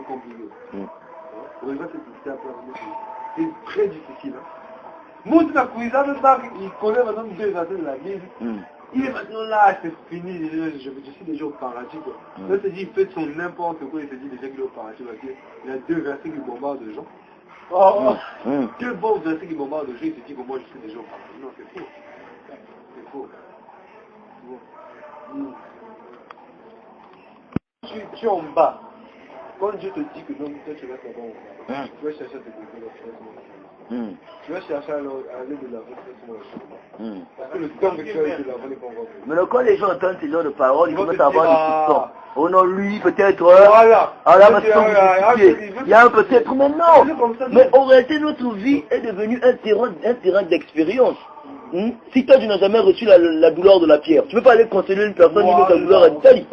compliqué. On va c'est très difficile. Moussa Kouiza, il connaît maintenant 2 versets de la Bible. Il est maintenant là, c'est fini, je suis déjà au paradis. Là, il dit, il fait son n'importe quoi, il se dit déjà qu'il est au paradis. Il y a 2 versets qui bombardent les gens. Oh, 2 bons versets qui bombardent les gens, il se dit que moi je suis déjà au paradis. Non, c'est faux. C'est faux. Tu es en bas. Quand Dieu te dit que non, toi tu vas être là-bas, tu vas chercher à te découvrir. Tu vas chercher à aller de l'avant. Parce que le temps que tu as eu de l'avant n'est pas encore. Mais quand les gens entendent ces genres de paroles, ils commencent à avoir des soupçons. Oh non, lui, peut-être. Voilà. Il y a un peut-être, mais non. Mais en réalité, notre vie est devenue un terrain d'expérience. Si toi tu n'as jamais reçu la douleur de la pierre, tu ne peux pas aller consoler une personne qui ta douleur en Italie.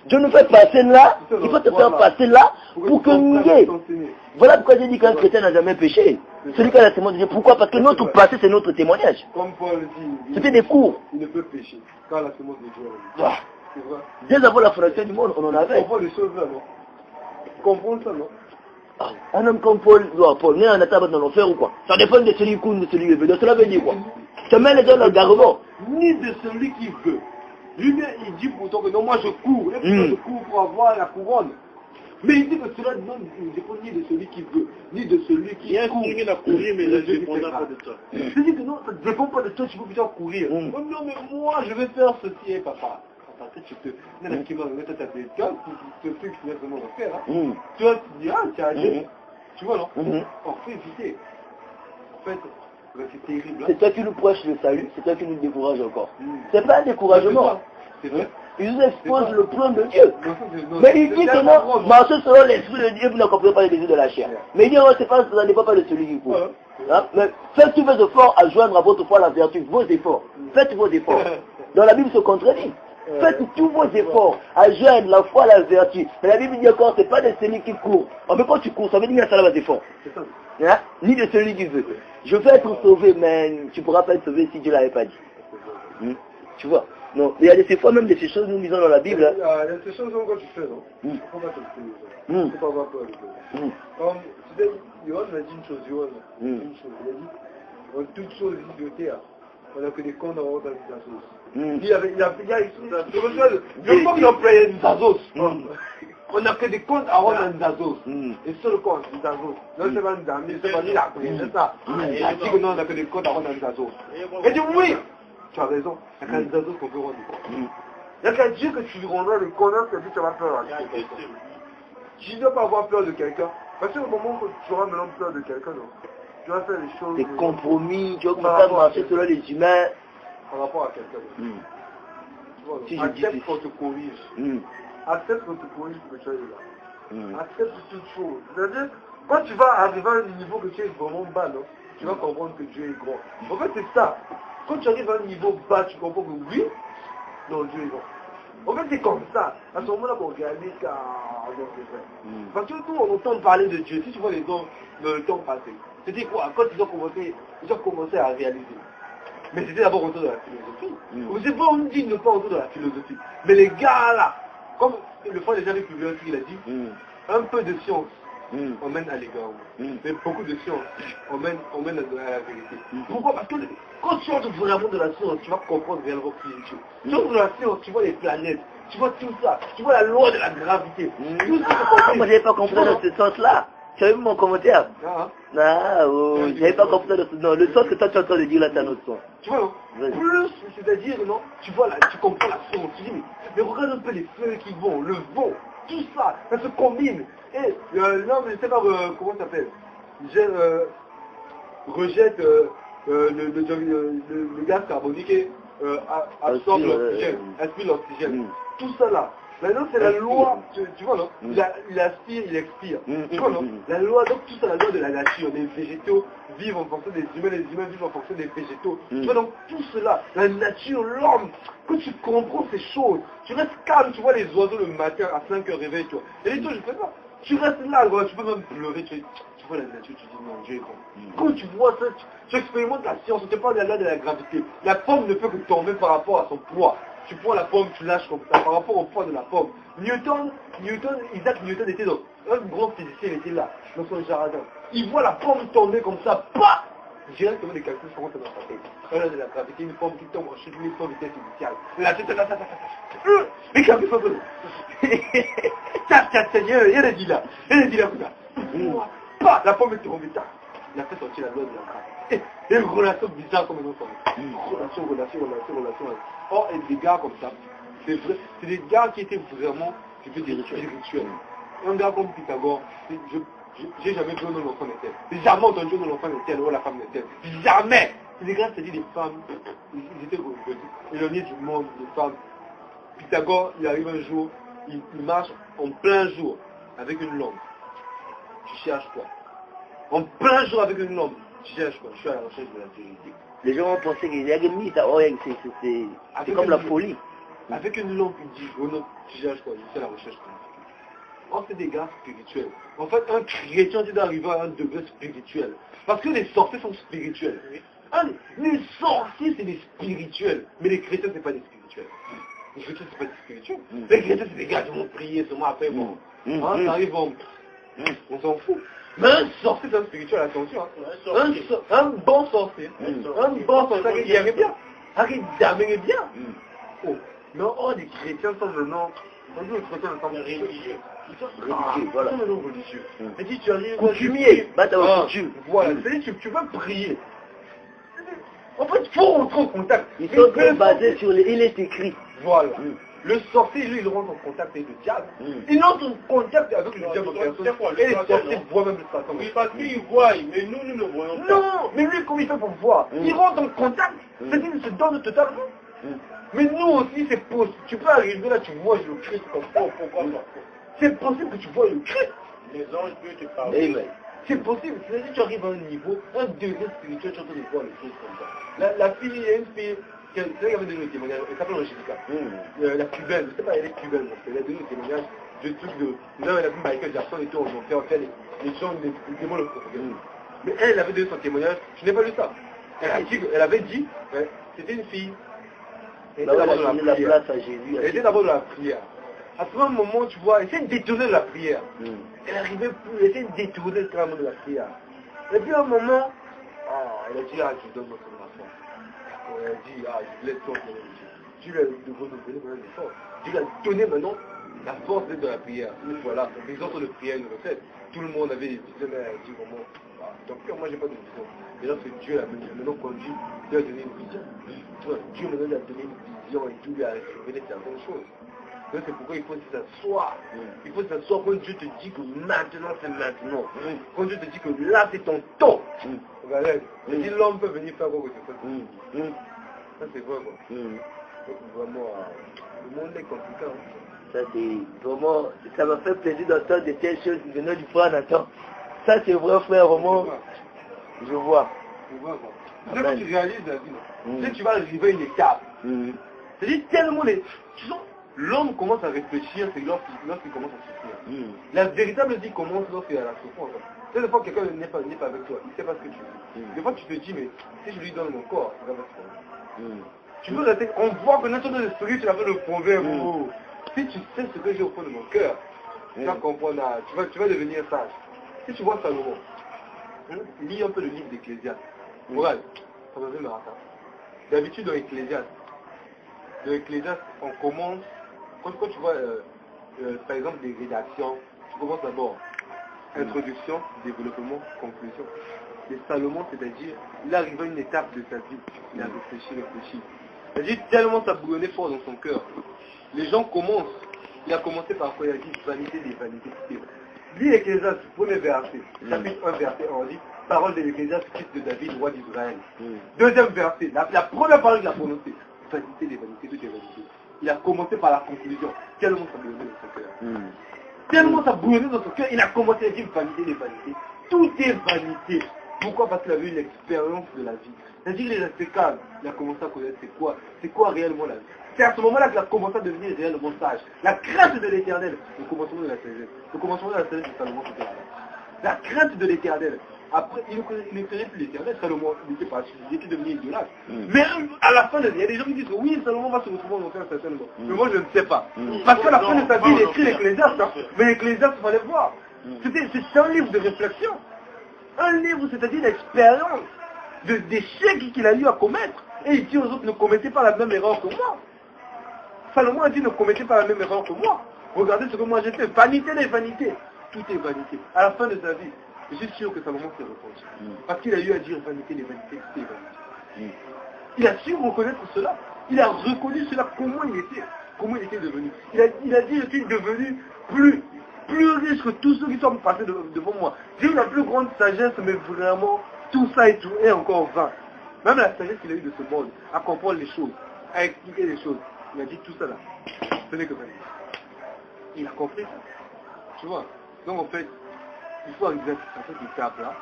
Dieu nous fait passer là, il faut te faire passer là pour communier. Voilà pourquoi j'ai dit qu'un chrétien n'a jamais péché. Celui qui a la témoignage de Dieu. Pourquoi? Parce que notre passé c'est notre témoignage. Comme Paul dit, c'était des cours. Il ne peut pécher quand la témoignage de Dieu. Dès avant la fondation du monde, on en avait. On voit les choses là, non? Comprendre ça, non? Un homme comme Paul, né en attaque dans l'enfer ou quoi? Ça dépend de celui qui coule, de celui qui veut. Donc cela veut dire quoi? Ça met les gens dans le garement. Ni de celui qui veut. Lui, il dit pourtant que non, moi je cours. Et puis je cours pour avoir la couronne. Mais il dit que cela ne dépend ni de celui qui veut, ni de celui qui court. Il a courir, mais ça ne dépend pas de toi. Je dis que non, ça ne dépend pas de toi, tu peux plutôt courir. Non, mais moi je vais faire ceci, papa. Tu peux, il y en a qui vont mettre ta tête, tu te fais finalement le faire. Tu vas te dire, tu as agi. Tu vois, non? On fait éviter. En fait, c'est terrible. C'est toi qui nous prêches le salut, c'est toi qui nous décourage encore. C'est pas un découragement. Il nous expose le plan de Dieu. Mais il dit que non, marchez selon l'esprit de Dieu, vous ne comprenez pas les désirs de la chair. Mais il dit, ça ne dépend pas de celui qui court. Mais faites tous vos efforts à joindre à votre foi la vertu, vos efforts. Faites vos efforts. Dans la Bible se contredit. Faites tous vos efforts à joindre la foi, la vertu. Mais la Bible dit encore, c'est pas de celui qui court. Mais quand tu cours, ça veut dire qu'il y a ça là d'effort. Ni de celui qui veut. Je vais être sauvé, mais tu ne pourras pas être sauvé si Dieu ne l'avait pas dit. Tu vois? Non, il y a des fois même de ces choses nous lisons dans la Bible. Il y a des choses quand tu fais, non? Il ne faut pas te priver. Il ne faut pas avoir peur de toi. Comme, tu sais, Yohan m'a dit une chose, il a dit, en toute chose ici de terre, on n'a que des comptes en haut dans la sauce. Je crois qu'il employait une Zazos. On n'a que des comptes à rendre en Zazos. Et seul compte, une Zazos. Non, c'est pas une dame, c'est pas une dame, c'est ça. Il a dit que non, on n'a que des comptes à rendre en Zazos. Il dit oui, tu as raison, il n'y a qu'un Zazos qu'on peut rendre. Il n'y a qu'un Dieu que tu rendras le connaître que tu vas peur. Tu ne dois pas avoir peur de quelqu'un. Parce qu'au moment où tu auras maintenant peur de quelqu'un, tu vas faire les choses. Des compromis, tu vas commencer à marcher selon les humains. Par rapport à quelqu'un. Si accepte qu'on te corrige. Accepte qu'on te corrige pour que tu ailles là. Accepte toute chose. C'est-à-dire, quand tu vas arriver à un niveau que tu es vraiment bas, non, tu vas comprendre que Dieu est grand. En fait, c'est ça. Quand tu arrives à un niveau bas, tu comprends que oui, non, Dieu est grand. En fait, c'est comme ça. À ce moment-là, qu'on réalise car parce que nous, on entend parler de Dieu. Si tu vois les gens, le temps passé, c'était quoi? Quand ils ont commencé à réaliser. Mais c'était d'abord autour de la philosophie. C'est pas on dit ne pas autour de la philosophie. Mais les gars là, comme le frère déjà avec Publius, il a dit, un peu de science emmène à l'égarement. Mais beaucoup de science emmène à la vérité. Pourquoi? Parce que quand tu entres vraiment de la science, tu vas comprendre réellement qui est Dieu. Tu entres de la science, tu vois les planètes, tu vois tout ça, tu vois la loi de la gravité. Tout ça, moi j'avais pas compris dans ce sens-là. Tu as vu mon commentaire? J'avais pas compris dans ce sens. Non, le sens que toi tu es en train de dire là, c'est un autre sens. Tu vois, non? Plus, c'est-à-dire, non, tu vois là, tu comprends la science, tu dis, mais regarde un peu les feux qui vont, le vent, tout ça, ça se combine. Et, non, mais je sais pas, comment ça s'appelle? Rejette le gaz carbonique et absorbe l'oxygène, aspire l'oxygène. Tout ça là. Maintenant, c'est la loi, tu vois, non? Il aspire, il expire. Tu vois, non? La loi, donc tout ça, la loi de la nature. Les végétaux vivent en fonction des humains, les humains vivent en fonction des végétaux. Tu vois, donc tout cela, la nature, l'homme, quand tu comprends ces choses, tu restes calme, tu vois les oiseaux le matin à 5 heures réveil, toi. Et toi, je fais ça. Tu restes là, tu peux même pleurer, tu vois la nature, tu dis non, Dieu est grand. Quand tu vois ça, tu expérimentes la science, on te parle de la loi de la gravité. La pomme ne peut que tomber par rapport à son poids. Tu prends la pomme, tu lâches comme ça, par rapport au poids de la pomme. Isaac Newton était Un grand physicien était là, dans son jardin. Il voit la pomme tomber comme ça, pas. Directement des calculs sont rentrés dans sa tête. Là, de la gravité, une pomme qui tombe en chute, une pomme vitesse initiale. La tête, les calculs sont venus. Seigneur, il a dit là, comme ça. Pas, la pomme est tombée, il a fait sortir la loi de la grâce. Et une relation bizarre comme une autre. Relation. Or, et des gars comme ça, c'est vrai, c'est des gars qui étaient vraiment, je peux dire, spirituels. Un gars comme Pythagore, j'ai jamais vu un homme l'enfant d'Étel. J'ai jamais entendu un l'enfant d'Étel ou la femme d'Étel. Jamais. C'est des gars, c'est-à-dire des femmes, ils étaient éloignés du monde, des femmes. Pythagore, il arrive un jour, il marche en plein jour avec une lampe. Tu cherches quoi? En plein jour avec une lampe. Tu cherches quoi? Je suis à la recherche de la vérité. Les gens ont pensé qu'il y a une mise, c'est comme la folie. Avec une lampe, il dit, oh non, tu cherches quoi? Je suis à la recherche de la vérité. Oh, c'est des gars spirituels. En fait, un chrétien doit arriver à un degré spirituel. Parce que les sorciers sont spirituels. Les sorciers, c'est des spirituels. Mais les chrétiens, c'est pas des spirituels. Les chrétiens, c'est pas des spirituels. Les chrétiens, c'est des gars qui vont prier seulement après. Bon, ça arrive, on s'en fout. Mais un sorcier, c'est un spirituel, attention. Un bon sorcier. Un bon sorcier, il arrive bien. Arrive jamais bien. Oh, non, les chrétiens sont maintenant... Les chrétiens sont religieux. Voilà. Religieux. Et si tu arrives... Coutumier. Voilà, c'est-à-dire tu vas prier. En fait, il faut rentrer en contact. Ils sont basés sur les... Il est écrit. Voilà. Le sorcier, lui, il rentre en contact avec le diable. Il entre en contact avec le diable en personne. Et les sorciers voient même le Satan. Oui, parce qu'ils voient, mais nous ne voyons pas. Non, mais lui, comment il fait pour voir? Il rentre en contact. C'est-à-dire qu'il se donne totalement. Mais nous aussi, c'est possible. Tu peux arriver là, tu vois le Christ comme ça. Pourquoi pas? C'est possible que tu vois le Christ. Les anges peuvent te parler. C'est possible. C'est-à-dire que tu arrives à un niveau, un degré spirituel, tu es en train de voir le Christ comme ça. La fille, il y a une fille, qui avait donné le témoignage, elle s'appelle Angélica. La cubaine, je ne sais pas, elle est cubaine, parce qu'elle a donné le témoignage de trucs de... Là, elle a vu Michael Jackson et tout, on fait les gens, les démons le propagandent. Mais elle avait donné son témoignage, je n'ai pas lu ça. Elle avait dit, c'était une fille. Elle était d'abord dans la prière. Elle était d'abord dans la prière. À ce moment, tu vois, elle s'est détournée de la prière. Elle n'arrivait plus, elle s'est détournée carrément de la prière. Et puis à un moment, elle a dit, je donne votre enfant. Elle a dit, je laisse toi pour Dieu lui a donné maintenant des forces. Dieu lui a donné maintenant la force d'être de la prière. Voilà, les autres de prière, une recette. Tout le monde avait des visions, mais elle a dit vraiment, donc moi j'ai pas de vision. Et là, c'est Dieu maintenant conduit, Dieu a donné une vision. Dieu maintenant lui a donné une vision et Dieu lui a révélé certaines choses. Donc c'est pourquoi il faut s'asseoir. Il faut s'asseoir quand Dieu te dit que maintenant c'est maintenant. Quand Dieu te dit que là c'est ton temps. Si l'homme peut venir faire quoi que ce soit. Ça c'est vrai quoi. Donc vraiment, le monde est compliqué. Ça c'est vraiment, ça m'a fait plaisir d'entendre de telles choses venant du frère Nathan. Ça c'est vrai frère, vraiment. Je vois. C'est que tu réalises la vie. Si tu vas arriver à une étape. C'est-à-dire tellement les... L'homme commence à réfléchir, c'est lorsqu'il commence à souffrir. La véritable vie commence lorsqu'il y a la souffrance. Des fois quelqu'un n'est pas avec toi, il ne sait pas ce que tu veux. Des fois tu te dis, mais si je lui donne mon corps, il va me faire. Tu veux rester, on voit que notre esprit, tu l'avais le proverbe. Si tu sais ce que j'ai au fond de mon cœur, tu vas comprendre, tu vas devenir sage. Si tu vois Salomon, lis un peu le livre d'Ecclésiaste. Regarde, ça me fait marrer. D'habitude dans Ecclésiaste, on commence, quand tu vois par exemple des rédactions, tu commences d'abord introduction, développement, conclusion. Et Salomon, c'est-à-dire, il arrive à une étape de sa vie, il a réfléchi. C'est-à-dire tellement ça bouillonnait fort dans son cœur. Les gens commencent, il a commencé par quoi? Il a dit vanité des vanités. Lis Ecclésiaste, premier verset, chapitre 1, verset 1, on dit parole de l'Ecclésiaste, fils de David, roi d'Israël. Deuxième verset, la première parole qu'il a prononcée, vanité des vanités, toutes les vanités. Il a commencé par la conclusion, tellement ça bouillonnait dans son cœur. Tellement ça bouillonnait dans son cœur, il a commencé à dire vanité des vanités. Tout est vanité. Pourquoi? Parce qu'il avait eu l'expérience de la vie. C'est-à-dire qu'il est resté calme, il a commencé à connaître c'est quoi réellement la vie. C'est à ce moment-là qu'il a commencé à devenir réellement sage. La crainte de l'éternel, le commencement de la sagesse. Le commencement de la sagesse de Salomon, c'était la crainte de l'éternel. Après, il ne connaît plus l'éternel, Salomon, il était devenu idolâtre. Mais à la fin, il y a des gens qui disent que oui, Salomon va se retrouver en enfer certainement. Mais moi, je ne sais pas. Parce qu'à la fin de sa vie, il écrit l'Ecclésiaste. Mais l'Ecclésiaste, il fallait voir. C'est un livre de réflexion. Un livre, c'est-à-dire d'expérience, d'échecs qu'il a eu à commettre. Et il dit aux autres, ne commettez pas la même erreur que moi. Salomon a dit, ne commettez pas la même erreur que moi. Regardez ce que moi j'ai fait. Vanité des vanités. Tout est vanité. À la fin de sa vie, je suis sûr que Salomon s'est repenti. Parce qu'il a eu à dire vanité des vanités, tout est vanité. Il a su reconnaître cela. Il a reconnu cela, comment il était devenu. Il a dit, je suis devenu plus riche que tous ceux qui sont passés devant moi. J'ai eu la plus grande sagesse, mais vraiment, tout ça et tout est encore vain. Même la sagesse qu'il a eu de ce monde, à comprendre les choses, à expliquer les choses. Il a dit tout ça là. Ce n'est que vanité. Il a compris ça. Tu vois. Donc en fait, il faut arriver à cette étape-là,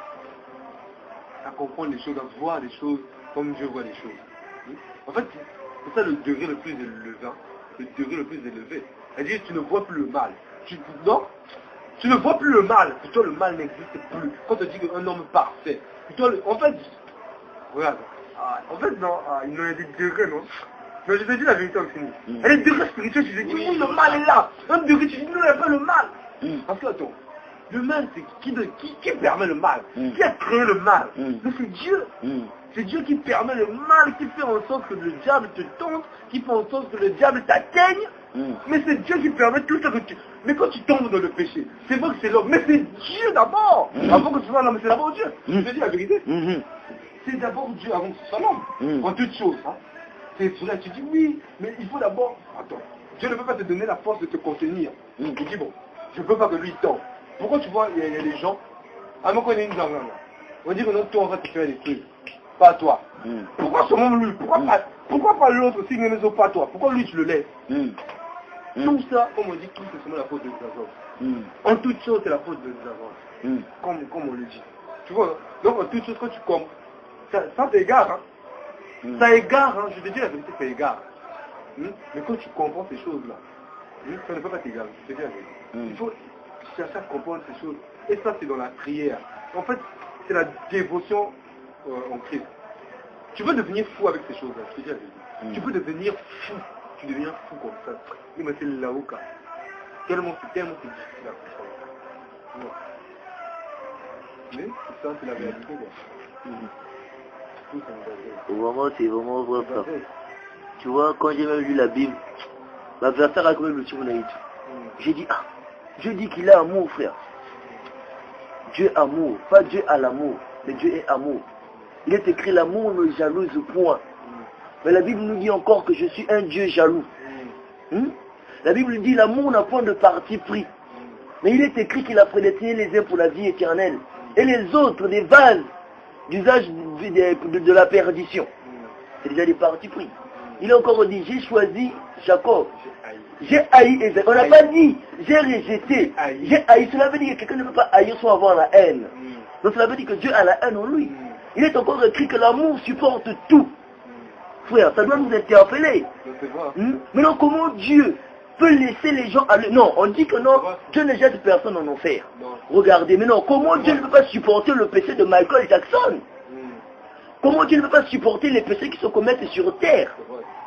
à comprendre les choses, à voir les choses comme Dieu voit les choses. En fait, c'est ça le degré le plus élevé. Le degré le plus élevé. C'est-à-dire tu ne vois plus le mal. Non, tu ne vois plus le mal. Pour toi, le mal n'existe plus. Quand tu dis qu'un homme parfait, en fait, regarde. En fait, non, il y a des degrés, non. Mais je te dis la vérité aussi. Il y a des degrés spirituels, tu te dis, oui, le mal est là. Un degré, tu te dis, non, il n'y a pas le mal. Parce que, attends, le mal, c'est qui permet le mal? Qui a créé le mal? Mais c'est Dieu. C'est Dieu qui permet le mal, qui fait en sorte que le diable te tente, qui fait en sorte que le diable t'atteigne. Mais c'est Dieu qui permet tout ça que tu... Mais quand tu tombes dans le péché, c'est vrai que c'est l'homme, mais c'est Dieu d'abord. Avant que ce soit l'homme, c'est d'abord Dieu. Je te dis la vérité. C'est d'abord Dieu avant que ce soit l'homme. En toute chose. Hein. C'est vrai, tu dis oui, mais il faut d'abord... Attends, Dieu ne peut pas te donner la force de te contenir. Il dit bon, je ne peux pas que lui tombe. Pourquoi tu vois, il y a des gens, à moi qu'on est une gang là. On dit que non, toi on va te faire des trucs. Pas toi. Pourquoi seulement lui? Pourquoi pas l'autre aussi, mais pas toi? Pourquoi lui tu le laisses? Tout ça, comme on dit, tout c'est seulement la faute de désavance. En toute chose, c'est la faute de désavance. Comme on le dit. Tu vois, donc en toute chose, quand tu comprends, ça t'égare. Hein. Ça égare, hein. Je te dis la vérité, ça égare. Mais quand tu comprends ces choses-là, ça ne peut pas t'égarer. Je te dis la vérité. Il faut chercher à comprendre ces choses. Et ça, c'est dans la prière. En fait, c'est la dévotion en Christ. Tu peux devenir fou avec ces choses-là, je te dis la vérité. Tu peux devenir fou. Tu deviens fou comme ça. Mais c'est le laouka. Tellement c'est difficile à comprendre. Mais c'est ça, c'est la réalité. Vraiment, c'est vraiment vrai, frère. Tu vois, quand j'ai même lu la Bible, l'adversaire a quand même le Timonaït. J'ai dit, Dieu dit qu'il est amour, frère. Dieu est amour, pas Dieu a l'amour, mais Dieu est amour. Il est écrit l'amour ne jalouse point. Mais la Bible nous dit encore que je suis un Dieu jaloux. La Bible dit l'amour n'a point de parti pris. Mais il est écrit qu'il a prédestiné les uns pour la vie éternelle. Et les autres des vases d'usage de la perdition. C'est déjà des partis pris. Il a encore dit, j'ai choisi Jacob. J'ai haï Esaïe. On n'a pas dit, j'ai rejeté. J'ai haï. Cela veut dire que quelqu'un ne peut pas haïr sans avoir la haine. Donc cela veut dire que Dieu a la haine en lui. Il est encore écrit que l'amour supporte tout. Frère, ça doit nous interpeller. Mais non, comment Dieu peut laisser les gens aller? Non, on dit que non, Dieu ne jette personne en enfer. Regardez, mais non, comment Dieu ne peut pas supporter le péché de Michael Jackson? Comment Dieu ne peut pas supporter les péchés qui se commettent sur terre?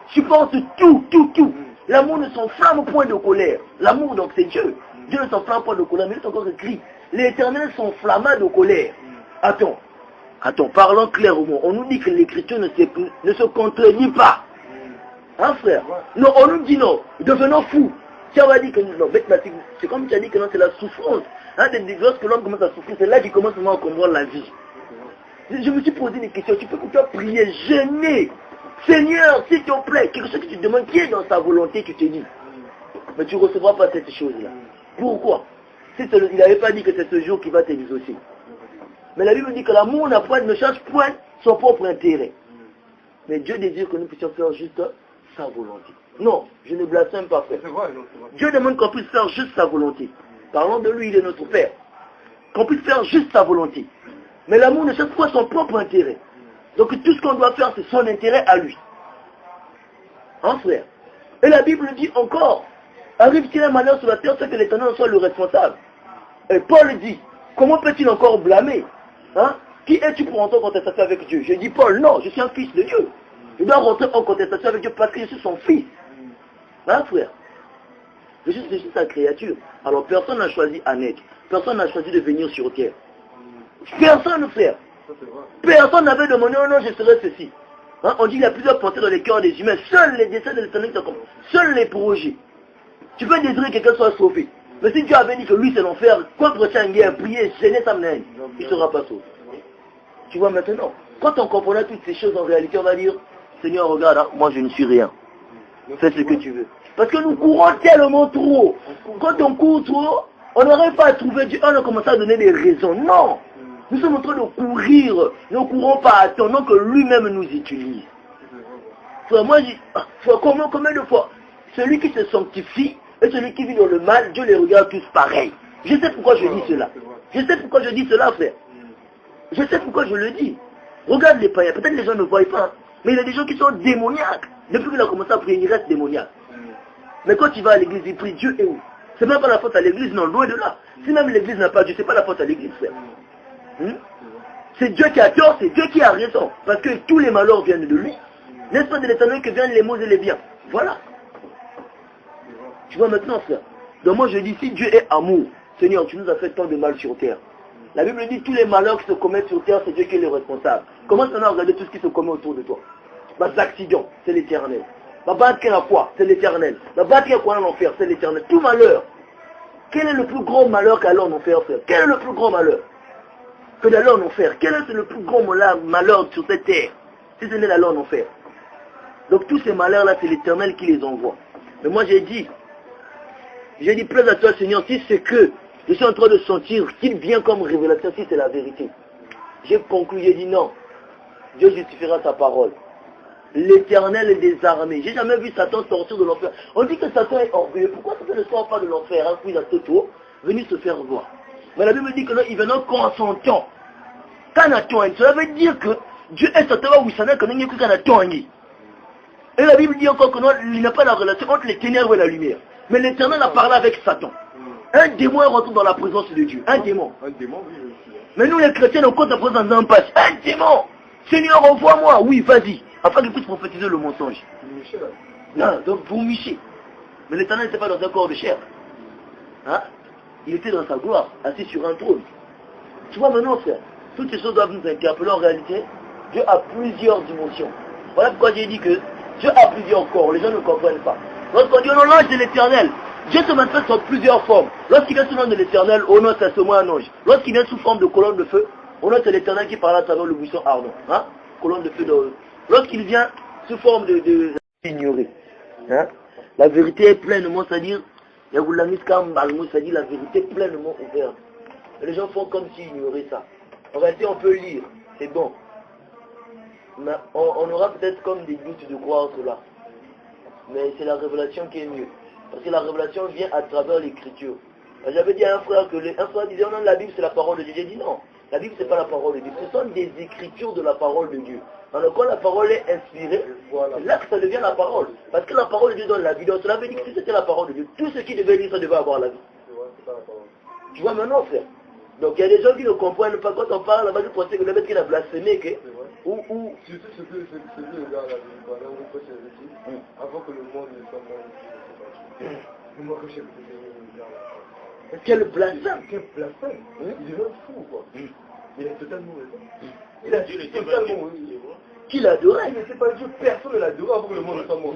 Supporte tout. L'amour ne s'enflamme point de colère. L'amour, donc, c'est Dieu. Dieu ne s'enflamme pas de colère, mais il est encore écrit. L'Éternel s'enflamma de colère. Attends, parlons clairement. On nous dit que l'écriture ne se contredit pas. Hein, frère? Non, on nous dit non. Devenons fous. Si on va dire que non, c'est comme tu as dit que non, c'est la souffrance. Hein, lorsque l'homme commence à souffrir, c'est là qu'il commence à comprendre la vie. Je me suis posé des questions. Tu peux prier, jeûner. Seigneur, s'il te plaît, quelque chose que tu demandes qui est dans sa volonté, tu te dis. Mais tu ne recevras pas cette chose-là. Pourquoi? Il n'avait pas dit que c'est ce jour qui va t'exaucer. Mais la Bible dit que l'amour ne cherche point son propre intérêt. Mais Dieu désire que nous puissions faire juste sa volonté. Non, je ne blasphème pas, frère. Dieu demande qu'on puisse faire juste sa volonté. Parlons de lui, il est notre Père. Qu'on puisse faire juste sa volonté. Mais l'amour ne cherche point son propre intérêt. Donc tout ce qu'on doit faire, c'est son intérêt à lui. Hein, frère? Et la Bible dit encore, arrive-t-il un malheur sur la terre, c'est que l'Éternel soit le responsable. Et Paul dit, comment peut-il encore blâmer? Hein? Qui es-tu pour entrer en contestation avec Dieu? Je dis Paul, non, je suis un fils de Dieu. Je dois rentrer en contestation avec Dieu parce que je suis son fils. Hein, frère? Je suis sa créature. Alors personne n'a choisi à naître. personne n'a choisi de venir sur terre. Personne, frère. Personne n'avait demandé, oh non, je serai ceci. Hein? On dit qu'il y a plusieurs pensées dans les cœurs des humains. Seuls les desseins de l'éternel sont comme seuls les projets. Tu peux désirer que quelqu'un soit sauvé. Mais si Dieu avait dit que lui c'est l'enfer, contre un guerre, prier, gêner sa mère, il ne sera pas sauvé. Tu vois maintenant, quand on comprendra toutes ces choses en réalité, on va dire, Seigneur, regarde, hein, moi je ne suis rien. Fais ce que tu veux. Parce que nous courons tellement trop. Quand on court trop, on n'aurait pas à trouver Dieu. On a commencé à donner des raisons. Non. Nous sommes en train de courir. Nous ne courons pas attendant que lui-même nous utilise. Frère, moi, je dis, combien de fois, celui qui se sanctifie et celui qui vit dans le mal, Dieu les regarde tous pareils. Je sais pourquoi je dis cela. Je sais pourquoi je dis cela, frère. Je sais pourquoi je le dis. Regarde les païens. Peut-être les gens ne voient pas. Mais il y a des gens qui sont démoniaques. Depuis qu'il a commencé à prier, il reste démoniaque. Mais quand il va à l'église, il prie, Dieu est où? C'est même pas la faute à l'église, non, loin de là. Si même l'église n'a pas Dieu, c'est pas la faute à l'église, frère. C'est Dieu qui a tort, c'est Dieu qui a raison. Parce que tous les malheurs viennent de lui. N'est-ce pas de l'éternel que viennent les maux et les biens? Voilà. Tu vois maintenant, frère. Donc moi je dis, si Dieu est amour, Seigneur, tu nous as fait tant de mal sur terre. La Bible dit, tous les malheurs qui se commettent sur terre, c'est Dieu qui est le responsable. Commence maintenant à regarder tout ce qui se commet autour de toi. L'accident, c'est l'éternel. La battre à quoi? C'est l'éternel. La battre à quoi en enfer? C'est l'éternel. Tout malheur. Quel est le plus grand malheur qu'aller en enfer, frère? Quel est le plus grand malheur que d'aller en enfer? Quel est le plus grand malheur sur cette terre? Si ce n'est d'aller en enfer. Donc tous ces malheurs-là, c'est l'éternel qui les envoie. Mais moi j'ai dit, plaise à toi Seigneur, si c'est que je suis en train de sentir qu'il vient comme révélation, si c'est la vérité. J'ai conclu, j'ai dit non. Dieu justifiera sa parole. L'éternel est des armées. J'ai jamais vu Satan sortir de l'enfer. On dit que Satan est orgueilleux. Pourquoi Satan ne sort pas de l'enfer? Un coup à Toto, venir se faire voir. Mais la Bible dit que là, il vient encore en son temps. Cela veut dire que Dieu est Satan où il s'en est connu que Satan. Et la Bible dit encore qu'il n'y a pas la relation entre les ténèbres et la lumière. Mais l'éternel a parlé avec Satan. Un démon rentre dans la présence de Dieu. Un démon. Un démon, oui. Mais nous les chrétiens, on compte la présence d'un passe. Un démon. Seigneur, envoie-moi. Oui, vas-y. Afin qu'il puisse prophétiser le mensonge. Non, donc vous michez. Mais l'éternel n'était pas dans un corps de chair. Hein? Il était dans sa gloire, assis sur un trône. Tu vois maintenant, frère, toutes ces choses doivent nous interpeller en réalité. Dieu a plusieurs dimensions. Voilà pourquoi j'ai dit que Dieu a plusieurs corps. Les gens ne comprennent pas. Lorsqu'on dit, oh non, l'ange de l'éternel, Dieu se manifeste sous plusieurs formes. Lorsqu'il vient sous le nom de l'éternel, oh non, c'est seulement un ange. Lorsqu'il vient sous forme de colonne de feu, oh non, c'est l'éternel qui parle à travers le buisson ardent. Hein? Colonne de feu de... Lorsqu'il vient sous forme de ignorer. Hein? La vérité est pleinement, c'est-à-dire, c'est-à-dire la vérité est pleinement ouverte. Et les gens font comme s'ils ignoraient ça. En réalité, on peut lire, c'est bon. Mais on aura peut-être comme des doutes de croire cela. Mais c'est la révélation qui est mieux. Parce que la révélation vient à travers l'écriture. J'avais dit à un frère que un frère disait, non, la Bible c'est la parole de Dieu. J'ai dit non, la Bible c'est pas la parole de Dieu. Ce sont des écritures de la parole de Dieu. Alors quand la parole est inspirée, c'est là que ça devient la parole. Parce que la parole de Dieu donne la vie. Donc cela veut dire que si c'était la parole de Dieu, tout ce qui devait lire, ça devait avoir la vie. Tu vois maintenant, frère. Donc il y a des gens qui ne comprennent pas. Quand on parle là-bas, ils pensent que le mec qui a blasphémé, ou... Surtout ce que le gars là, avant que le monde ne soit mort. Moi que j'ai quel blasphème. Quel blasphème. Il est même fou, quoi. Il a totalement raison. Il a totalement raison. Qui l'adorait? Mais c'est pas Dieu, personne ne l'adorait avant que le monde ne soit mort.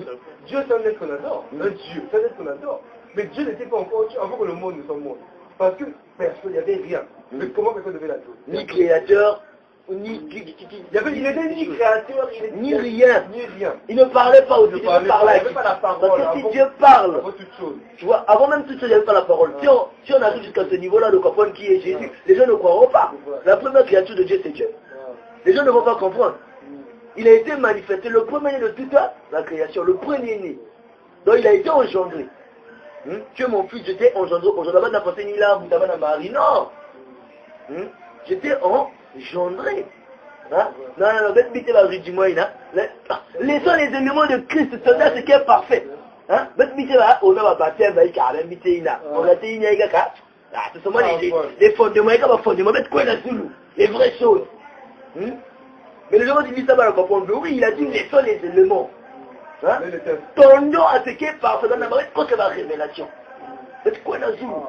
Dieu c'est un être qu'on adore. Un Dieu, c'est un être qu'on adore. Mais Dieu n'était pas encore Dieu avant que le monde ne soit mort. Parce que personne, il n'y avait rien. Mais comment personne devait l'adorer? Ni créateur, il était ni créateur, ni rien. Ni rien. Il ne parlait pas au Dieu, il ne parlait pas la parole. Parce que si Dieu parle, tu vois, avant même tout ça, il n'y avait pas la parole. Si on arrive jusqu'à ce niveau-là de comprendre qui est Jésus, les gens ne croiront pas. La première créature de Dieu, c'est Dieu. Les gens ne vont pas comprendre. Il a été manifesté, le premier-né de toute la création, le premier-né. Donc il a été engendré. Tu es mon fils, j'étais engendré. Aujourd'hui, n'a pas ni là, vous avez Marie. Non. J'étais engendré. Hein? Non, laissons les éléments de Christ, c'est ce qui est parfait. Hein? C'est seulement les fondements, les vraies choses. Mais les gens disent ça va comprendre. Oui, il a dit laissons les éléments. Hein? Tendons à ce qui est parfait dans la quoi que la révélation. C'est quoi la joue?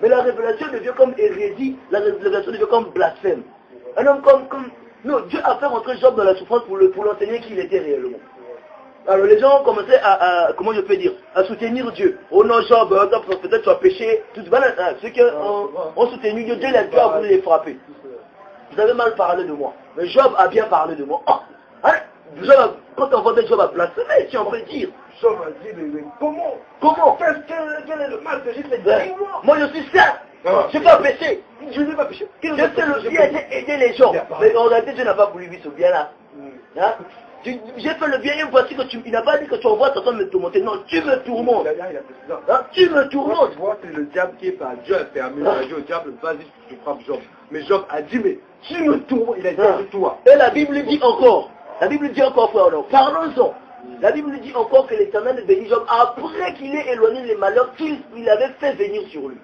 Mais la révélation devient comme hérésie, la révélation devient comme blasphème. Un homme comme... Non, Dieu a fait rentrer Job dans la souffrance pour l'enseigner qui il était réellement. Alors les gens ont commencé comment je peux dire, à soutenir Dieu. Oh non, Job, peut-être tu as péché. Ceux qui ont soutenu Dieu, Dieu a voulu les frapper. Vous avez mal parlé de moi. Mais Job a bien parlé de moi. Oh, hein? Quand on voit Job a blasphémé, si on peut dire. Job a dit, mais comment? Quel est le mal que j'ai fait? Moi je suis saint. Je n'ai pas péché. Je n'ai pas péché. Je fais le bien et aider les gens. Mais en réalité, Dieu n'a pas voulu vivre ce bien-là. Hein? J'ai fait le bien et voici que il n'a pas dit que tu envoies Satan me tourmenter. Non, tu me tourmentes. Hein? Tu me tourmentes. Tu vois, c'est le diable qui est par Dieu a permis. Il a dit au diable, vas-y, tu frappes Job. Mais Job a dit, mais tu me tourmentes. Il a dit, toi. Et la Bible dit encore. La Bible dit encore, frère, non. Parlons-en. La Bible dit encore que l'Éternel bénit Job après qu'il ait éloigné les malheurs qu'il avait fait venir sur lui.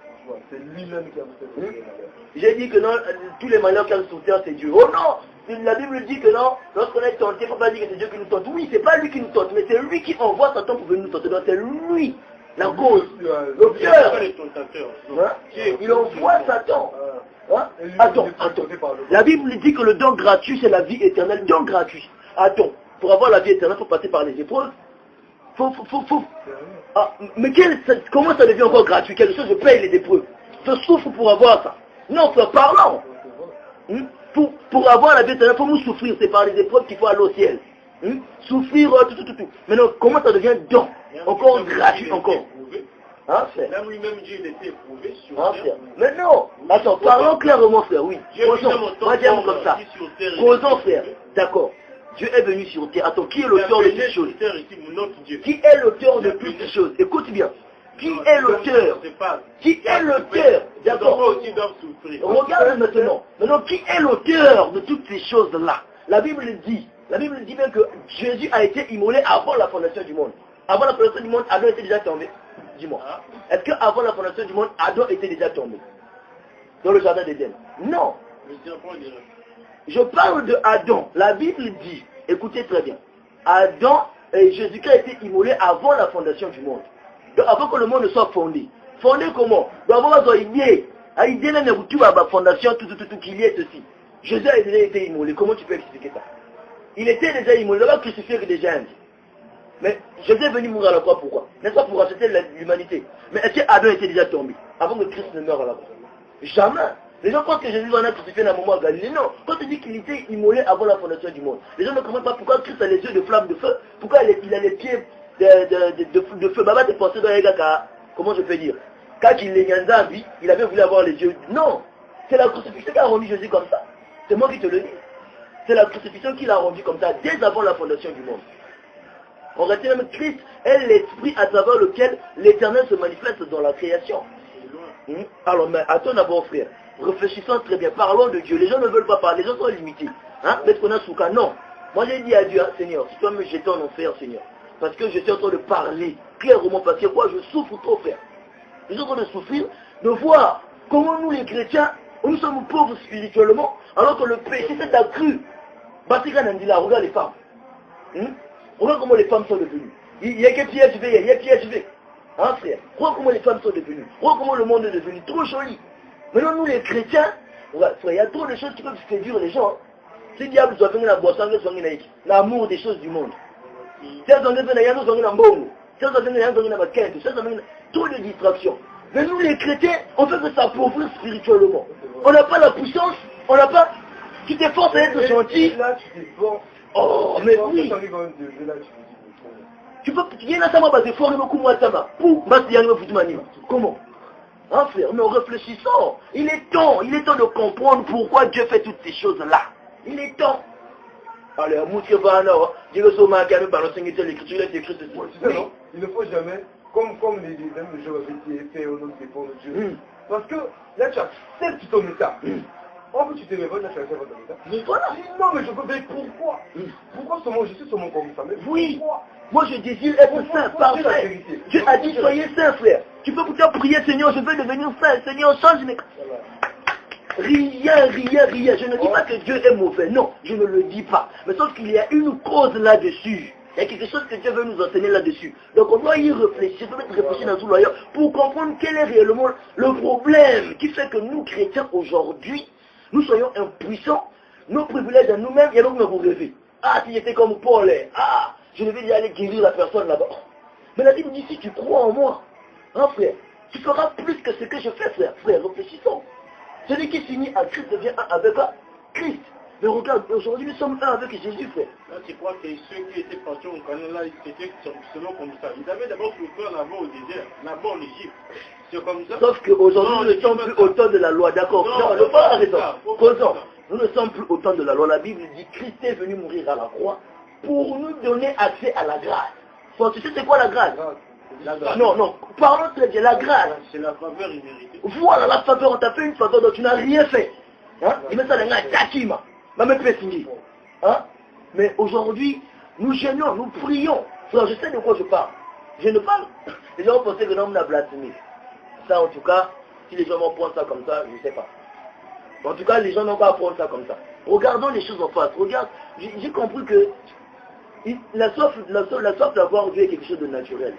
C'est lui-même qui a fait venir les malheurs. J'ai dit que non, tous les malheurs qu'il y a sur terre, c'est Dieu. Oh non! La Bible dit que non, lorsqu'on est tenté, il ne faut pas dire que c'est Dieu qui nous tente. Oui, c'est pas lui qui nous tente, mais c'est lui qui envoie Satan pour venir nous tenter. Donc c'est lui, la cause, le cœur. Hein? Il envoie Satan. Hein? Attends. La Bible dit que le don gratuit, c'est la vie éternelle. Don gratuit. Attends, pour avoir la vie éternelle, il faut passer par les épreuves. Ah, mais comment ça devient encore gratuit? Quelque chose, je paye les épreuves. Je souffre pour avoir ça. Non, frère, parlons. Pour avoir la vie éternelle, il faut nous souffrir. C'est par les épreuves qu'il faut aller au ciel. Souffrir, tout. Maintenant, comment ça devient don? Encore gratuit, encore. Hein, frère? Même lui-même, Dieu, il était éprouvé sur terre. Mais non. Attends, parlons clairement, frère, oui. Moi, j'aime comme ça. Causons, frère. D'accord. Dieu est venu sur terre. Attends, qui est l'auteur de toutes choses? Qui est l'auteur de toutes choses? Écoute bien. Qui est l'auteur? Qui est l'auteur? D'accord. Regarde maintenant. Maintenant, qui est l'auteur de toutes ces choses-là? La Bible dit bien que Jésus a été immolé avant la fondation du monde. Avant la fondation du monde, Adam était déjà tombé. Dis-moi. Est-ce qu'avant la fondation du monde, Adam était déjà tombé dans le jardin d'Éden? Non. Je parle de Adam. La Bible dit, écoutez très bien, Adam et Jésus-Christ a été immolé avant la fondation du monde. Donc avant que le monde ne soit fondé. Fondé comment? Donc avant qu'il y ait la fondation, tout qu'il y ait ceci. Jésus a déjà été immolé. Comment tu peux expliquer ça? Il était déjà immolé. Il n'a pas crucifié que des gens. Mais Jésus est venu mourir à la croix, pourquoi? N'est-ce pas pour racheter l'humanité? Mais est-ce que Adam était déjà tombé avant que Christ ne meure à la croix? Jamais. Les gens pensent que Jésus en a crucifié dans un moment à Galilée. Non. Quand tu dis qu'il était immolé avant la fondation du monde, les gens ne comprennent pas pourquoi Christ a les yeux de flamme de feu, pourquoi il a les pieds de feu. Baba t'es pensé dans les gars, comment je peux dire? Quand il est vie, il avait voulu avoir les yeux. Non. C'est la crucifixion qui a rendu Jésus comme ça. C'est moi qui te le dis. C'est la crucifixion qui l'a rendu comme ça, dès avant la fondation du monde. En réalité, même Christ est l'esprit à travers lequel l'Éternel se manifeste dans la création. Alors, mais attends d'abord, frère. Réfléchissons très bien. Parlons de Dieu. Les gens ne veulent pas parler. Les gens sont limités. Hein? Mais qu'on a souka. Non. Moi, j'ai dit à Dieu, hein, Seigneur, si toi me jeter en enfer, Seigneur. Parce que je suis en train de parler clairement. Parce que quoi, je souffre trop, frère. Je suis en train de souffrir, de voir comment nous, les chrétiens, nous sommes pauvres spirituellement, alors que le péché s'est accru. Batika Nandila, regarde les femmes. Regarde comment les femmes sont devenues. Il y a que PHV, il y a PHV. Hein, frère? Regarde comment les femmes sont devenues. Regarde comment le monde est devenu trop joli. Maintenant, nous, les chrétiens, frère, il y a trop de choses qui peuvent séduire les gens. Si le diable doit venir la boisson, l'amour des choses du monde. Trop de distractions. Mais nous, les chrétiens, on fait que s'appauvrir spirituellement. On n'a pas la puissance, on n'a pas... Tu t'efforces à être gentil. Là, tu t'efforces. Oh, mais oui. Tu peux... Comment? Hein, frère, mais réfléchissons. Il est temps de comprendre pourquoi Dieu fait toutes ces choses-là. Il est temps. Allez, il ne faut jamais, comme les gens avaient fait au nom de Dieu. Parce que là, tu acceptes ton état. En fait, tu te réveilles, là, tu acceptes ton état. Mais voilà. Non, mais je peux dire pourquoi? Pourquoi seulement je suis seulement comme ça? Mais oui. Pourquoi? Moi, je désire être saint, parfait. Dieu a dit, soyez saint, frère. Tu peux pourtant prier, Seigneur, je veux devenir saint. Seigneur, change mes... Rien. Je ne dis pas que Dieu est mauvais. Non, je ne le dis pas. Mais sauf qu'il y a une cause là-dessus. Il y a quelque chose que Dieu veut nous enseigner là-dessus. Donc on doit y réfléchir, on doit réfléchir dans tout l'ailleurs pour comprendre quel est réellement le problème qui fait que nous, chrétiens, aujourd'hui, nous soyons impuissants, nos privilèges à nous-mêmes, et donc nous rêver. Ah, si j'étais comme Paul, ah, je devais y aller guérir la personne là-bas. Mais la Bible dit, si tu crois en moi, hein, frère, tu feras plus que ce que je fais, frère. Frère, réfléchissons. Celui qui s'unit à Christ devient un avec Christ. Mais regarde, aujourd'hui nous sommes un avec Jésus, frère. Là, tu crois que ceux qui étaient partis au Canada, c'était selon comme ça. Ils avaient d'abord souffert là-bas au désert, là-bas en Égypte. C'est comme ça. Sauf qu'aujourd'hui, nous ne sommes plus au temps de la loi, d'accord? Non, ne pas arrêter. Causons. Nous ne sommes plus au temps de la loi. La Bible dit Christ est venu mourir à la croix pour nous donner accès à la grâce. Bon, tu sais c'est quoi la grâce? Non, non, parlons très bien, la grâce. C'est la faveur imméritée. Voilà, la faveur, on t'a fait une faveur dont tu n'as rien fait. Hein? Il met ça dans un takima. Hein? Mais aujourd'hui, nous gênons, nous prions. Alors, je sais de quoi je parle. Je ne parle. Les gens pensaient que l'homme n'a blasphémé. Ça, en tout cas, si les gens vont prendre ça comme ça, je ne sais pas. En tout cas, les gens n'ont pas à prendre ça comme ça. Regardons les choses en face. Regarde, j'ai compris que la soif d'avoir Dieu est quelque chose de naturel.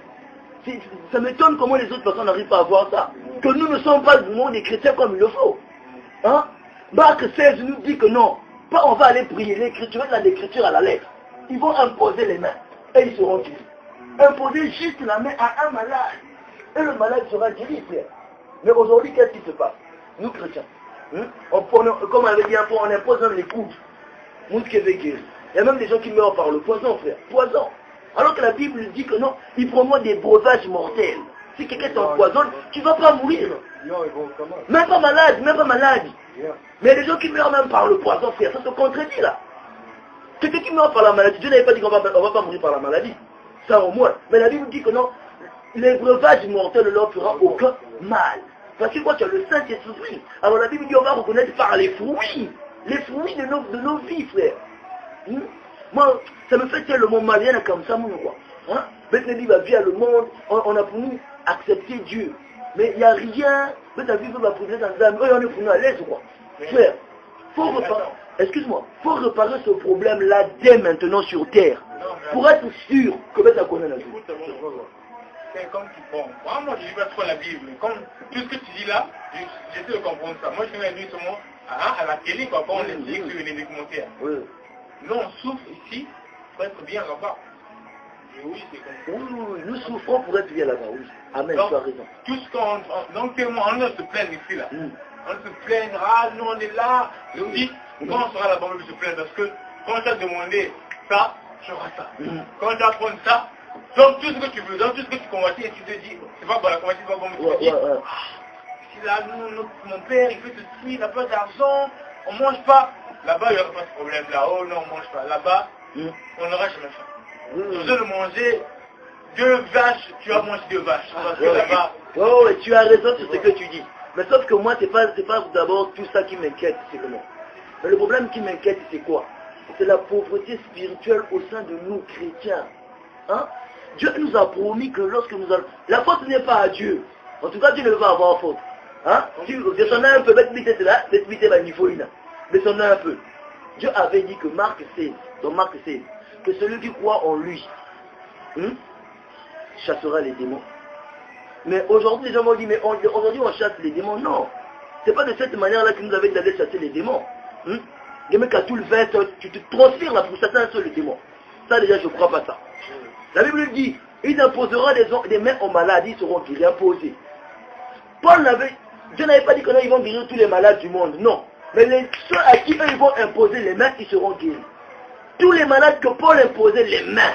Ça m'étonne comment les autres personnes n'arrivent pas à voir ça. Que nous ne sommes pas du monde des chrétiens comme il le faut. Hein? Marc 16 nous dit que non. Pas on va aller prier l'écriture, l'écriture à la lettre. Ils vont imposer les mains et ils seront guéris. Imposer juste la main à un malade. Et le malade sera guéri, frère. Mais aujourd'hui, qu'est-ce qui se passe? Nous chrétiens, comme on avait dit, on impose même les coudes. Nous qui veut guérir. Il y a même des gens qui meurent par le poison, frère. Poison. Alors que la Bible dit que non, il promeut des breuvages mortels. Si quelqu'un t'empoisonne, tu ne vas pas mourir. Même pas malade, même pas malade. Mais les gens qui meurent même par le poison, frère, ça se contredit là. Quelqu'un qui meurt par la maladie, Dieu n'avait pas dit qu'on ne va pas mourir par la maladie. Ça au moins. Mais la Bible dit que non, les breuvages mortels ne leur fera aucun mal. Parce que quoi, tu as le Saint-Esprit. Alors la Bible dit on va reconnaître par les fruits de nos vies, frère. Moi, ça me fait tellement mal, rien comme ça, mon quoi. Hein? Maintenant, il va via le monde, on a pour nous accepter Dieu. Mais il n'y a rien, ta vie va priver dans l'âme, on est pour nous à l'aise, quoi. Frère, faut réparer, excuse-moi, faut réparer ce problème-là dès maintenant sur terre. Pour être sûr que tu connais la vie. C'est comme tu prends. Moi, je ne lis pas trop la Bible, mais comme tout ce que tu dis là, j'essaie de comprendre ça. Moi, je fais la nuit seulement à la télé, quand on les dit sur les documentaires. Nous, on souffre ici pour être bien là-bas. Et oui, c'est comme ça. Oui, nous souffrons pour être bien là-bas, oui. Amen, donc, tu as raison. Tout ce qu'on... Donc, on se plaint ici, là. On se plaint, nous, on est là. Je me dis, quand on sera là-bas, on se plaint. Parce que quand tu as demandé ça, tu auras ça. Quand tu apprends ça, donc tout ce que tu veux, donc tout ce que tu convoites, et tu te dis, c'est pas bon, la convoitise, c'est pas bon, mais tu te dis, si là, mon père, il fait ceci, il n'a pas d'argent, on ne mange pas. Là-bas, il n'y aura pas ce problème-là. Oh non, on ne mange pas. Là-bas, on n'aura jamais faim. Au lieu de manger 2 vaches, tu vas manger 2 vaches. Parce que là-bas... Oh, et tu as raison sur ce que tu dis. Mais sauf que moi, c'est pas d'abord tout ça qui m'inquiète, c'est comment. Mais le problème qui m'inquiète, c'est quoi? C'est la pauvreté spirituelle au sein de nous, chrétiens. Hein? Dieu nous a promis que lorsque nous allons... La faute n'est pas à Dieu. En tout cas, Dieu ne veut pas avoir faute. Hein? Tu descends un peu, descends un peu. Dieu avait dit que dans Marc 16, que celui qui croit en lui chassera les démons. Mais aujourd'hui, les gens m'ont dit, mais aujourd'hui on chasse les démons. Non, c'est pas de cette manière-là que nous avons d'aller chasser les démons. Les mecs à tout le fait, tu te transfères là pour chasser un seul démon. Ça déjà, je ne crois pas ça. La Bible dit, il imposera des mains aux malades, ils seront guéris, imposés. Dieu n'avait pas dit qu'ils vont guérir tous les malades du monde, non. Mais ceux à qui eux, ils vont imposer les mains, ils seront guéris. Tous les malades que Paul imposait les mains.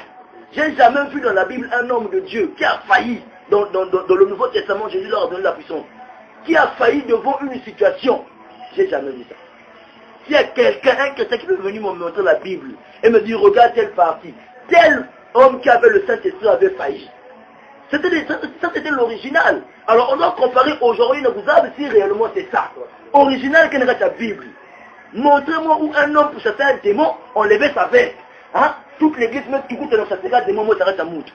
J'ai jamais vu dans la Bible un homme de Dieu qui a failli, dans le Nouveau Testament, Jésus leur a donné la puissance, qui a failli devant une situation. J'ai jamais vu ça. S'il y a quelqu'un qui peut venir me montrer la Bible et me dire, regarde telle partie, tel homme qui avait le Saint-Esprit avait failli. Ça c'était l'original. Alors on doit comparer aujourd'hui, vous savez si réellement c'est ça. Original qui n'est pas la Bible. Montrez-moi où un homme pour chasser un démon, enlever sa veste. Hein? Toute l'église, même tout dans sa séquence, démon, moi ça reste à moudre.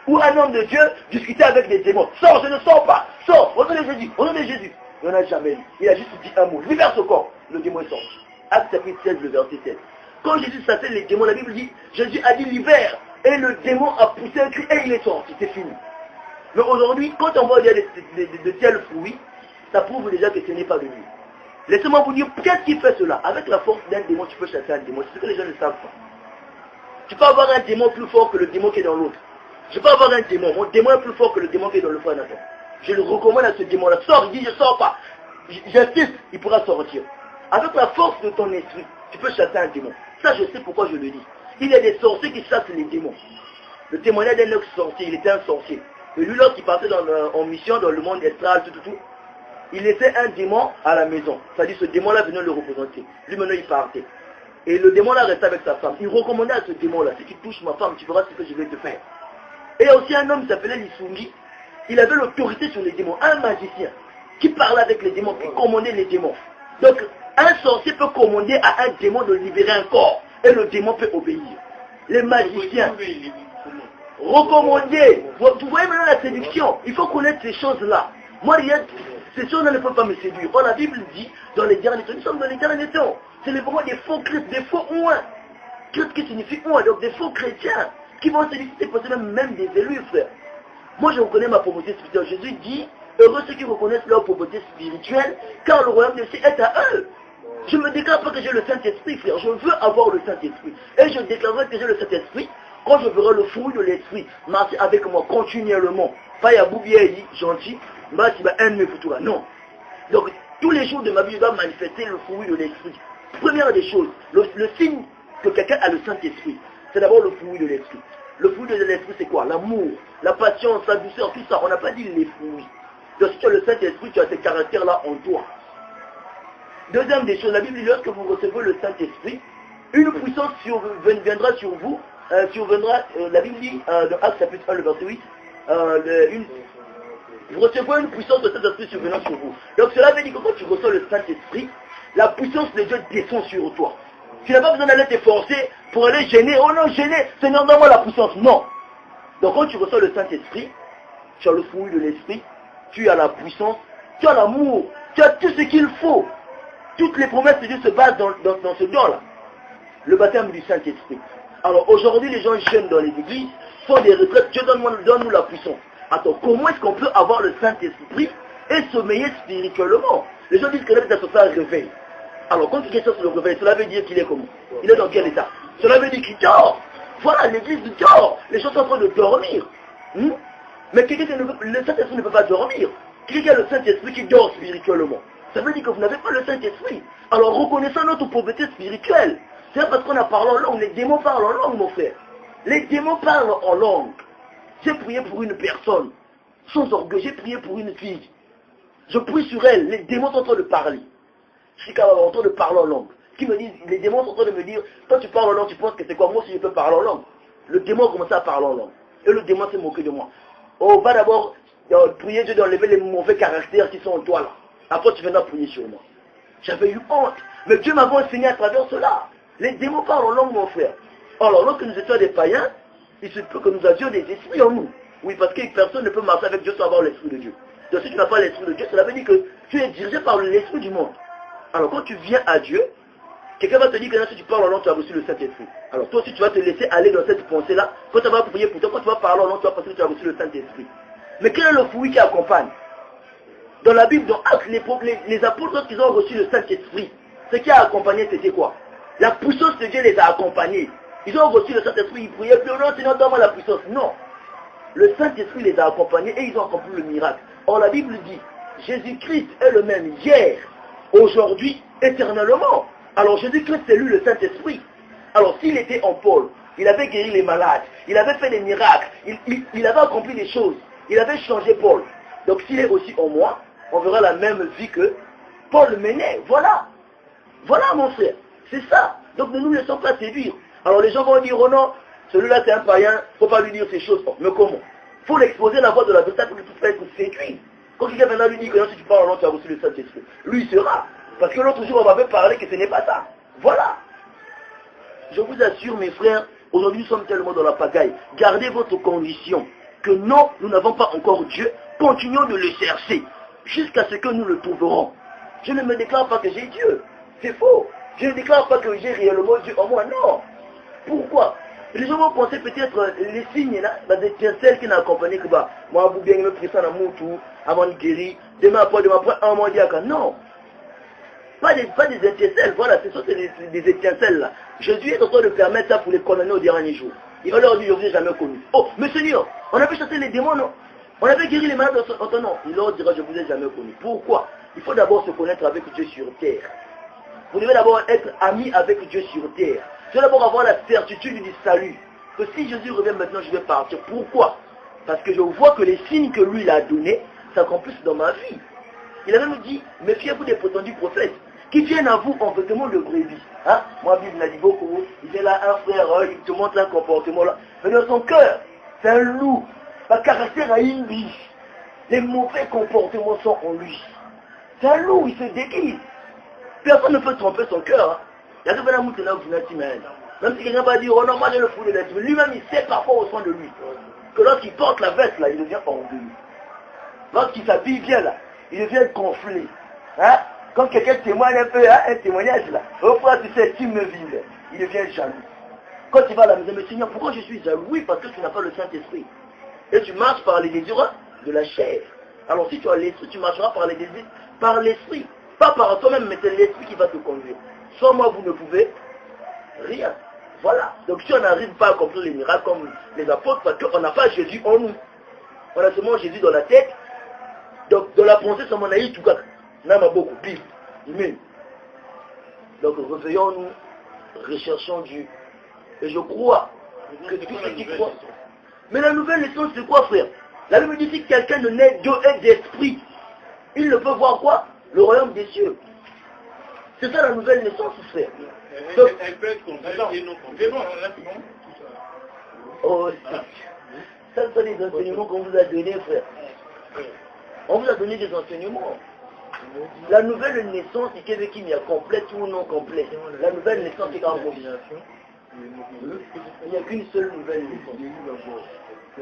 Ou un homme de Dieu discuter avec des démons. Sors, je ne sors pas. Sors, au nom de Jésus, au nom de Jésus. Il n'en a jamais eu. Il a juste dit un mot. Libère ce corps. Le démon sort. Acte chapitre 16, le verset 7. Quand Jésus chassait les démons, la Bible dit, Jésus a dit libère. et le démon a poussé un cri et il est sorti, c'est fini. Mais aujourd'hui, quand on voit de tels fruits, ça prouve déjà que ce n'est pas de Dieu. Laissez-moi vous dire, qu'est-ce qui fait cela? Avec la force d'un démon, tu peux chasser un démon. C'est ce que les gens ne savent pas. Tu peux avoir un démon plus fort que le démon qui est dans l'autre. Je peux avoir un démon. Mon démon est plus fort que le démon qui est dans le frère Nathan. Je le recommande à ce démon-là. Sors, il dit, je sors pas. J'insiste, il pourra sortir. Avec la force de ton esprit, tu peux chasser un démon. Ça, je sais pourquoi je le dis. Il y a des sorciers qui chassent les démons. Le témoignage d'un autre sorcier, il était un sorcier. Et lui, lorsqu'il partait en mission dans le monde astral, tout, il laissait un démon à la maison. C'est-à-dire ce démon-là venait le représenter. Lui, maintenant, il partait. Et le démon-là restait avec sa femme. Il recommandait à ce démon-là, si tu touches ma femme, tu verras ce que je vais te faire. Et il y a aussi un homme qui s'appelait Lisungi. Il avait l'autorité sur les démons. Un magicien qui parlait avec les démons, qui commandait les démons. Donc, un sorcier peut commander à un démon de libérer un corps. Et le démon peut obéir. Les magiciens, recommander. Vous voyez maintenant la séduction. Il faut connaître ces choses-là. Moi, ces choses-là ne peuvent pas me séduire. Or, la Bible dit, dans les derniers temps, nous sommes dans les derniers temps. C'est vraiment des faux Christ, des faux ouins. Qu'est-ce qui signifie ouin? Donc des faux chrétiens qui vont solliciter possiblement même des élus, frère. Moi, je reconnais ma pauvreté spirituelle. Jésus dit, heureux ceux qui reconnaissent leur pauvreté spirituelle, car le royaume des cieux est à eux. Je ne me déclare pas que j'ai le Saint-Esprit, frère. Je veux avoir le Saint-Esprit. Et je déclarerai que j'ai le Saint-Esprit quand je verrai le fruit de l'Esprit marcher avec moi continuellement. Pas ya boubier gentil, bah tu vas aimer pour toi. Non. Donc, tous les jours de ma vie, je dois manifester le fruit de l'Esprit. Première des choses, le signe que quelqu'un a le Saint-Esprit, c'est d'abord le fruit de l'Esprit. Le fruit de l'Esprit, c'est quoi? L'amour, la patience, la douceur, tout ça. On n'a pas dit les fruits. Donc, si tu as le Saint-Esprit, tu as ces caractères-là en toi. Deuxième des choses, la Bible dit, lorsque vous recevez le Saint-Esprit, une puissance viendra sur vous, la Bible dit, dans Actes chapitre 1, le verset 8, vous recevrez une puissance de Saint-Esprit survenant sur vous. Donc cela veut dire que quand tu reçois le Saint-Esprit, la puissance de Dieu descend sur toi. Tu n'as pas besoin d'aller t'efforcer pour aller gêner. Oh non, gêner, Seigneur, donne-moi la puissance. Non. Donc quand tu reçois le Saint-Esprit, tu as le fruit de l'Esprit, tu as la puissance, tu as l'amour, tu as tout ce qu'il faut. Toutes les promesses de Dieu se basent dans ce don-là. Le baptême du Saint-Esprit. Alors aujourd'hui, les gens jeûnent dans les églises, font des retraites. Dieu donne-nous la puissance. Attends, comment est-ce qu'on peut avoir le Saint-Esprit et sommeiller spirituellement? Les gens disent que là, ça se fait un réveil. Alors quand tu questionnes sur le réveil, cela veut dire qu'il est comment? Il est dans quel état? Cela veut dire qu'il dort. Voilà, l'église dort. Les gens sont en train de dormir. Mais le Saint-Esprit ne peut pas dormir. Quelqu'un qui a le Saint-Esprit qui dort spirituellement. Ça veut dire que vous n'avez pas le Saint-Esprit. Alors reconnaissons notre pauvreté spirituelle. C'est parce qu'on a parlé en langue. Les démons parlent en langue, mon frère. Les démons parlent en langue. J'ai prié pour une personne. Sans orgueil, j'ai prié pour une fille. Je prie sur elle. Les démons sont en train de parler. Je suis quand même en train de parler en langue. Qui me disent, les démons sont en train de me dire, quand tu parles en langue, tu penses que c'est quoi? Moi aussi je peux parler en langue. Le démon a commencé à parler en langue. Et le démon s'est moqué de moi. Oh, va d'abord prier Dieu d'enlever les mauvais caractères qui sont en toi là. Après tu viendras prier sur moi. J'avais eu honte. Mais Dieu m'avait enseigné à travers cela. Les démons parlent en langue, mon frère. Alors lorsque nous étions des païens, il se peut que nous avions des esprits en nous. Oui, parce que personne ne peut marcher avec Dieu sans avoir l'esprit de Dieu. Donc si tu n'as pas l'esprit de Dieu, cela veut dire que tu es dirigé par l'esprit du monde. Alors quand tu viens à Dieu, quelqu'un va te dire que là, si tu parles en langue, tu as reçu le Saint-Esprit. Alors toi aussi tu vas te laisser aller dans cette pensée-là. Quand tu vas prier pour toi, quand tu vas parler en langue, tu vas penser que tu as reçu le Saint-Esprit. Mais quel est le fruit qui accompagne? Dans la Bible, dans Actes, les apôtres, lorsqu'ils ont reçu le Saint-Esprit, ce qui a accompagné, c'était quoi? La puissance de Dieu les a accompagnés. Ils ont reçu le Saint-Esprit, ils priaient, puis non, sinon donne-moi la puissance. Non. Le Saint-Esprit les a accompagnés et ils ont accompli le miracle. Or la Bible dit, Jésus-Christ est le même hier, aujourd'hui, éternellement. Alors Jésus-Christ, c'est lui le Saint-Esprit. Alors s'il était en Paul, il avait guéri les malades, il avait fait des miracles, il avait accompli des choses, il avait changé Paul. Donc s'il est aussi en moi, on verra la même vie que Paul menait. Voilà. Voilà mon frère. C'est ça. Donc ne nous laissons pas séduire. Alors les gens vont dire, oh non, celui-là c'est un païen, il ne faut pas lui dire ces choses. Oh, mais comment? Il faut l'exposer la voix de la vérité pour qu'il puisse être séduit. Quand quelqu'un viendra lui dire que non, si tu parles en langue, tu as reçu le Saint-Esprit. Lui il sera. Parce que l'autre jour on m'avait parlé que ce n'est pas ça. Voilà. Je vous assure mes frères, aujourd'hui nous sommes tellement dans la pagaille. Gardez votre condition. Que non, nous n'avons pas encore Dieu. Continuons de le chercher. Jusqu'à ce que nous le trouverons. Je ne me déclare pas que j'ai Dieu. C'est faux. Je ne déclare pas que j'ai réellement Dieu en moi. Non. Pourquoi? Les gens vont penser peut-être les signes là, des étincelles qui n'accompagnent que bah, moi vous bien me pris ça dans mon tout, avant de guérir, demain après, un mois d'hier, non. Pas des étincelles, voilà, ce sont des étincelles là. Jésus est en train de permettre ça pour les condamner au dernier jour. Il va leur dire, je ne vous ai jamais connu. Oh, mais Seigneur, on avait chassé les démons, non? On avait guéri les malades en ton nom. Il leur dira, je ne vous ai jamais connu. Pourquoi? Il faut d'abord se connaître avec Dieu sur terre. Vous devez d'abord être ami avec Dieu sur terre. Vous devez d'abord avoir la certitude du salut. Que si Jésus revient maintenant, je vais partir. Pourquoi? Parce que je vois que les signes que lui il a donnés s'accomplissent dans ma vie. Il a même dit, méfiez-vous des prétendus prophètes qui viennent à vous en vêtements de brebis. Hein? Moi, Bible m'a dit beaucoup, il vient là, un frère, il te montre un comportement là. Mais dans son cœur, c'est un loup. Va caresser à une biche. Les mauvais comportements sont en lui. C'est un loup, il se déguise. Personne ne peut tromper son cœur. Hein? Il y a des gens qui ont même si quelqu'un va dire, oh non, moi j'ai le fou de l'être. Lui-même, il sait parfois au soin de lui. Que lorsqu'il porte la veste là, il devient orgueilleux. Lorsqu'il s'habille bien là, il devient gonflé. Hein? Quand quelqu'un témoigne un peu, hein, un témoignage là, au point tu sais, tu me vis, il devient jaloux. Quand tu vas à la maison, mais Seigneur, pourquoi je suis jaloux? Oui, parce que tu n'as pas le Saint-Esprit. Et tu marches par les désirs de la chair. Alors si tu as l'esprit, tu marcheras par les désirs, par l'esprit. Pas par toi-même, mais c'est l'esprit qui va te conduire. Soit moi, vous ne pouvez rien. Voilà. Donc si on n'arrive pas à accomplir les miracles comme les apôtres, parce qu'on n'a pas Jésus en nous. On a seulement Jésus dans la tête. Donc dans la pensée, ça m'en a eu tout cas. N'a beaucoup plus. Donc réveillons-nous, recherchons Dieu. Et je crois que tous ceux qui croient. Mais la nouvelle naissance, c'est quoi, frère? La Bible dit si quelqu'un ne naît Dieu et d'esprit, il ne peut voir quoi? Le royaume des cieux. C'est ça la nouvelle naissance, frère. Donc, elle peut être convertie et non convertie. Oh, ça sont les enseignements qu'on vous a donnés, frère. On vous a donné des enseignements. La nouvelle naissance, c'est qu'il y a complète ou non complète. La nouvelle naissance, c'est en combination. Il n'y a qu'une seule nouvelle naissance.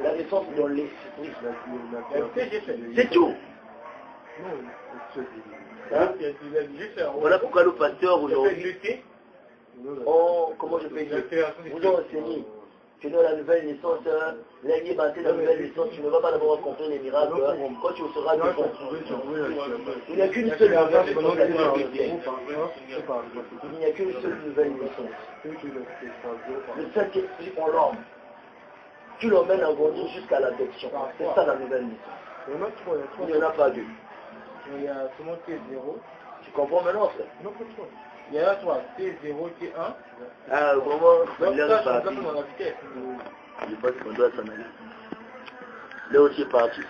La naissance dans l'esprit. C'est tout. Hein? Voilà pourquoi le pasteur aujourd'hui, comment je peux dire, vous a enseigné que dans la nouvelle naissance, l'année passée, la nouvelle naissance, tu ne vas pas d'abord accomplir les miracles quand tu seras devant. Il n'y a qu'une seule nouvelle naissance. Il n'y a qu'une seule nouvelle naissance. Le Saint-Esprit en l'homme. Tu l'emmènes à grandir jusqu'à l'adoption. C'est ça la nouvelle naissance. Il n'y en a pas deux. Il y a seulement T0. Tu comprends maintenant, frère? Non, pas il y a toi, T0, T1. Ah, vraiment, il y a ça, dans la vitesse. Je pense qu'on doit s'en aller. Là aussi est parti.